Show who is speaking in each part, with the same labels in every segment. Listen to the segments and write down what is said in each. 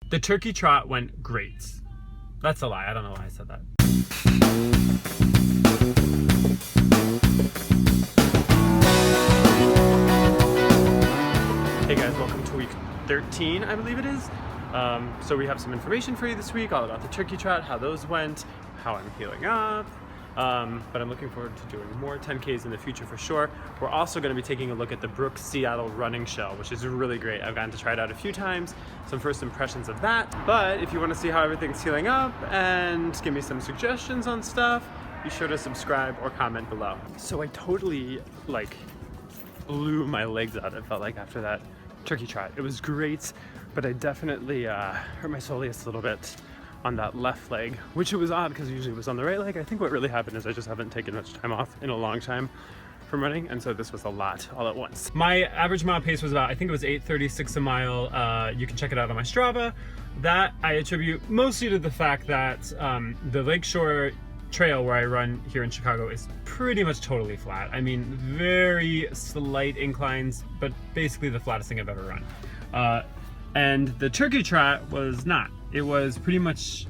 Speaker 1: The Turkey Trot went great. That's a lie. I don't know why I said that. Hey guys, welcome to week 13, I believe it is. So we have some information for you this week, all about the Turkey Trot, how those went, how I'm healing up. But I'm looking forward to doing more 10Ks in the future for sure. We're also going to be taking a look at the Brooks Seattle running shell, which is really great. I've gotten to try it out a few times, some first impressions of that. But if you want to see how everything's healing up and give me some suggestions on stuff, be sure to subscribe or comment below. So I totally blew my legs out, it felt like, after that Turkey Trot. It was great, but I definitely hurt my soleus a little bit on that left leg, which it was odd because usually it was on the right leg. I think what really happened is I just haven't taken much time off in a long time from running, and so this was a lot all at once. My average mile pace was about, I think it was 8:36 a mile. You can check it out on my Strava. That I attribute mostly to the fact that the Lakeshore Trail where I run here in Chicago is pretty much totally flat. I mean, very slight inclines, but basically the flattest thing I've ever run. And the Turkey Trot was not. It was pretty much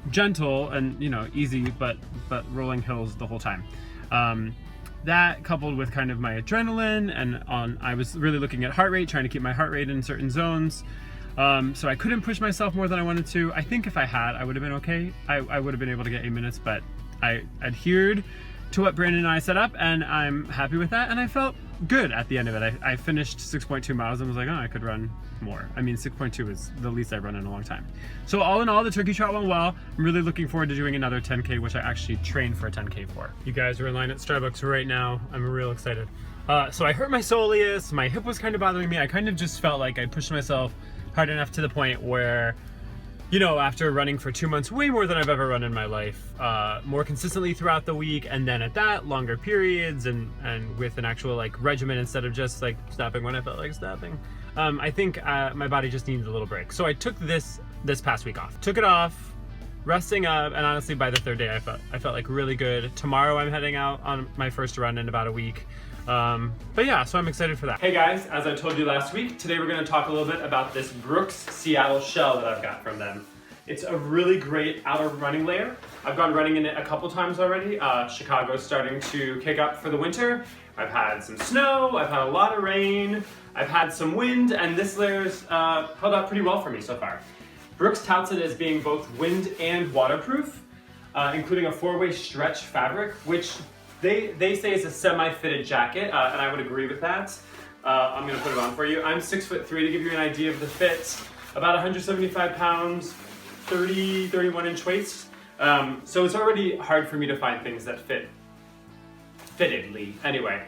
Speaker 1: gentle and, you know, easy, but rolling hills the whole time. That coupled with kind of my adrenaline and I was really looking at heart rate, trying to keep my heart rate in certain zones. So I couldn't push myself more than I wanted to. I think if I had, I would have been okay. I would have been able to get 8 minutes, but I adhered to what Brandon and I set up, and I'm happy with that, and I felt good at the end of it. I finished 6.2 miles and was like, oh, I could run more. I mean, 6.2 is the least I've run in a long time. So all in all, the Turkey Trot went well. I'm really looking forward to doing another 10K, which I actually trained for a 10K for. You guys are in line at Starbucks right now. I'm real excited. So I hurt my soleus, my hip was kind of bothering me. I kind of just felt like I pushed myself hard enough to the point where, you know, after running for 2 months, way more than I've ever run in my life, more consistently throughout the week, and then at that, longer periods, and with an actual regimen instead of just stopping when I felt like stopping. I think my body just needed a little break. So I took this past week off. Took it off, resting up, and honestly by the third day I felt like really good. Tomorrow I'm heading out on my first run in about a week. But yeah, so I'm excited for that. Hey guys, as I told you last week, today we're going to talk a little bit about this Brooks Seattle shell that I've got from them. It's a really great outer running layer. I've gone running in it a couple times already. Chicago's starting to kick up for the winter. I've had some snow, I've had a lot of rain, I've had some wind, and this layer's held up pretty well for me so far. Brooks touts it as being both wind and waterproof, including a 4-way stretch fabric, which they say is a semi-fitted jacket, and I would agree with that. I'm gonna put it on for you. I'm 6'3" to give you an idea of the fit. About 175 pounds, 31 inch waist. So it's already hard for me to find things that fit fittedly. Anyway,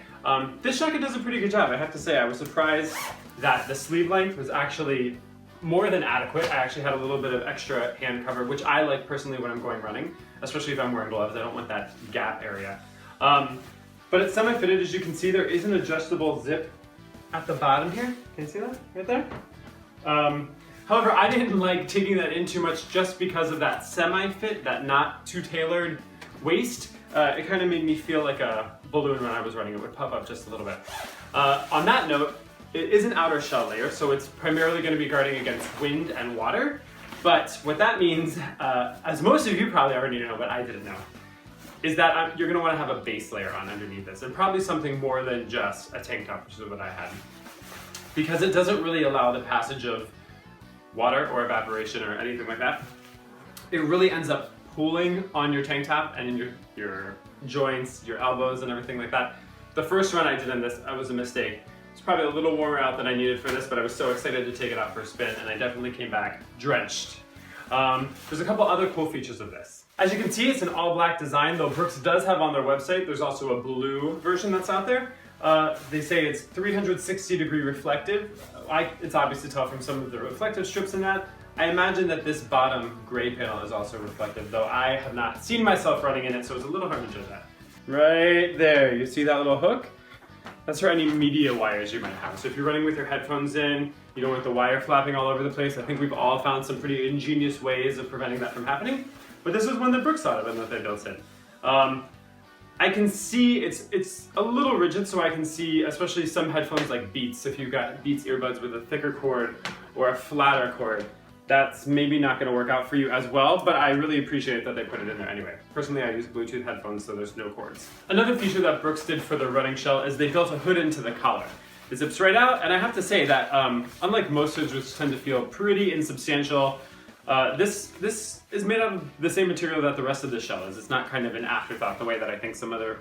Speaker 1: this jacket does a pretty good job. I have to say, I was surprised that the sleeve length was actually more than adequate. I actually had a little bit of extra hand cover, which I like personally when I'm going running, especially if I'm wearing gloves. I don't want that gap area. But it's semi-fitted, as you can see. There is an adjustable zip at the bottom here. Can you see that right there? However, I didn't like taking that in too much just because of that semi-fit, that not too tailored waist. It kind of made me feel like a balloon when I was running. It would puff up just a little bit. On that note, it is an outer shell layer, so it's primarily going to be guarding against wind and water. But what that means, as most of you probably already know, but I didn't know, is that you're going to want to have a base layer on underneath this, and probably something more than just a tank top, which is what I had. Because it doesn't really allow the passage of water or evaporation or anything like that. It really ends up pooling on your tank top and in your joints, your elbows, and everything like that. The first run I did in this, was a mistake. It's probably a little warmer out than I needed for this, but I was so excited to take it out for a spin, and I definitely came back drenched. There's a couple other cool features of this. As you can see, it's an all black design, though Brooks does have on their website, there's also a blue version that's out there. They say it's 360-degree reflective. It's obvious to tell from some of the reflective strips in that. I imagine that this bottom gray panel is also reflective, though I have not seen myself running in it, so it's a little hard to judge that. Right there, you see that little hook? That's for any media wires you might have. So if you're running with your headphones in, you don't want the wire flapping all over the place. I think we've all found some pretty ingenious ways of preventing that from happening. But this is one that Brooks thought of and that they built in. I can see it's a little rigid, so I can see especially some headphones like Beats. If you've got Beats earbuds with a thicker cord or a flatter cord, that's maybe not going to work out for you as well, but I really appreciate that they put it in there anyway. Personally, I use Bluetooth headphones, so there's no cords. Another feature that Brooks did for the running shell is they built a hood into the collar. It zips right out, and I have to say that unlike most hoods, which tend to feel pretty insubstantial, this is made out of the same material that the rest of the shell is. It's not kind of an afterthought the way that I think some other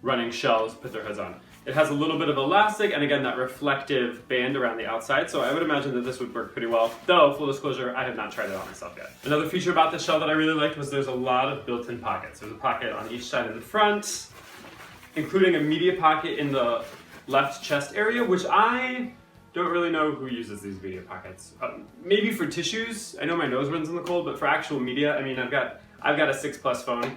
Speaker 1: running shells put their hoods on. It has a little bit of elastic and again that reflective band around the outside, so I would imagine that this would work pretty well. Though, full disclosure, I have not tried it on myself yet. Another feature about this shell that I really liked was there's a lot of built-in pockets. There's a pocket on each side of the front, including a media pocket in the left chest area, which I don't really know who uses these media pockets. Maybe for tissues. I know my nose runs in the cold, but for actual media, I mean, I've got a 6 Plus phone.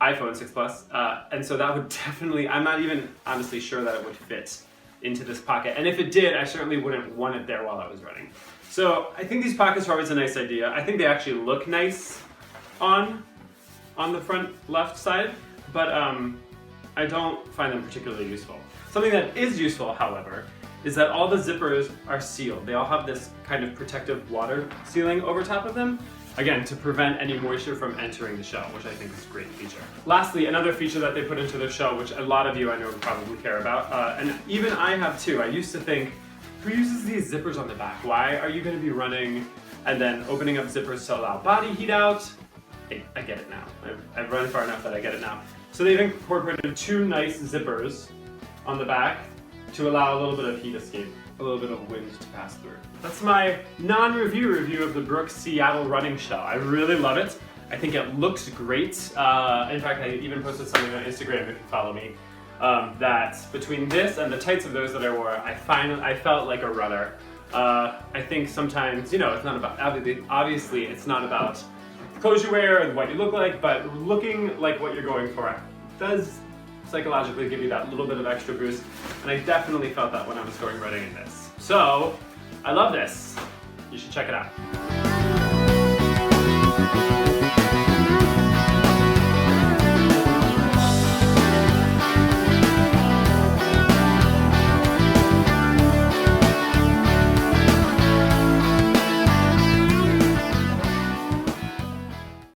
Speaker 1: iPhone 6 Plus, and so that would definitely, I'm not even honestly sure that it would fit into this pocket, and if it did, I certainly wouldn't want it there while I was running. So I think these pockets are always a nice idea. I think they actually look nice on the front left side, but I don't find them particularly useful. Something that is useful, however, is that all the zippers are sealed. They all have this kind of protective water sealing over top of them. Again, to prevent any moisture from entering the shell, which I think is a great feature. Lastly, another feature that they put into their shell, which a lot of you I know would probably care about, and even I have too. I used to think, who uses these zippers on the back? Why are you going to be running and then opening up zippers to allow body heat out? I get it now. I've run far enough that I get it now. So they've incorporated 2 nice zippers on the back to allow a little bit of heat escape, a little bit of wind to pass through. That's my non-review review of the Brooks Seattle running shell. I really love it. I think it looks great. In fact, I even posted something on Instagram, if you follow me, that between this and the tights of those that I wore, I felt like a runner. I think sometimes, you know, it's not about, obviously it's not about clothes you wear and what you look like, but looking like what you're going for does psychologically give you that little bit of extra boost, and I definitely felt that when I was going running in this. So, I love this. You should check it out.